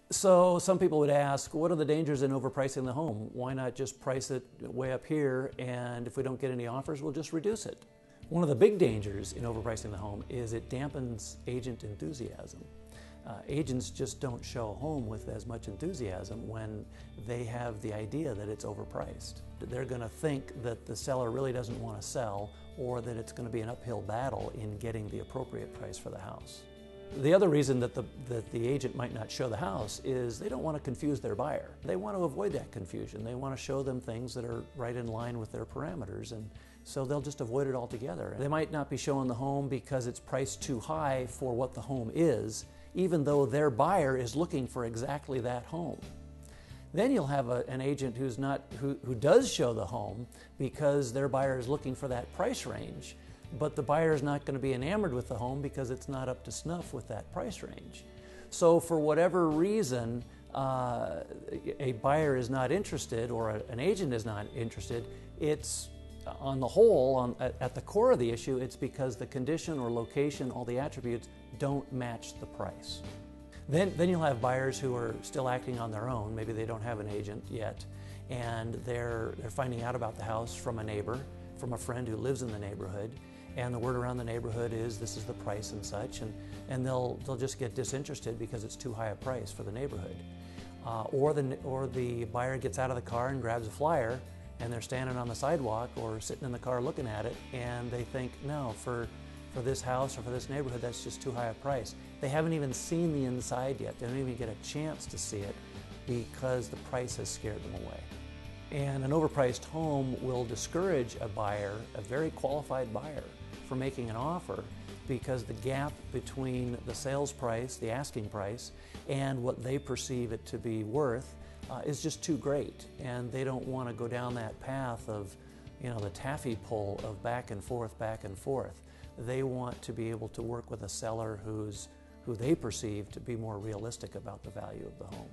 So some people would ask, what are the dangers in overpricing the home? Why not just price it way up here, and if we don't get any offers, we'll just reduce it? One of the big dangers in overpricing the home is it dampens agent enthusiasm. Agents just don't show a home with as much enthusiasm when they have the idea that it's overpriced. They're going to think that the seller really doesn't want to sell, or that it's going to be an uphill battle in getting the appropriate price for the house. The other reason that the agent might not show the house is they don't want to confuse their buyer. They want to avoid that confusion. They want to show them things that are right in line with their parameters, and so they'll just avoid it altogether. They might not be showing the home because it's priced too high for what the home is, even though their buyer is looking for exactly that home. Then you'll have an agent who does show the home because their buyer is looking for that price range, but the buyer is not going to be enamored with the home because it's not up to snuff with that price range. So for whatever reason, a buyer is not interested, or an agent is not interested, it's on the whole, at the core of the issue, it's because the condition or location, all the attributes, don't match the price. Then you'll have buyers who are still acting on their own. Maybe they don't have an agent yet, and they're finding out about the house from a neighbor, from a friend who lives in the neighborhood, and the word around the neighborhood is this is the price and such, and they'll just get disinterested because it's too high a price for the neighborhood. Or the buyer gets out of the car and grabs a flyer, and they're standing on the sidewalk or sitting in the car looking at it, and they think, no, for this house or for this neighborhood, that's just too high a price. They haven't even seen the inside yet. They don't even get a chance to see it because the price has scared them away. And an overpriced home will discourage a buyer, a very qualified buyer, from making an offer, because the gap between the sales price, the asking price, and what they perceive it to be worth is just too great, and they don't want to go down that path of, the taffy pull of back and forth, back and forth. They want to be able to work with a seller who they perceive to be more realistic about the value of the home.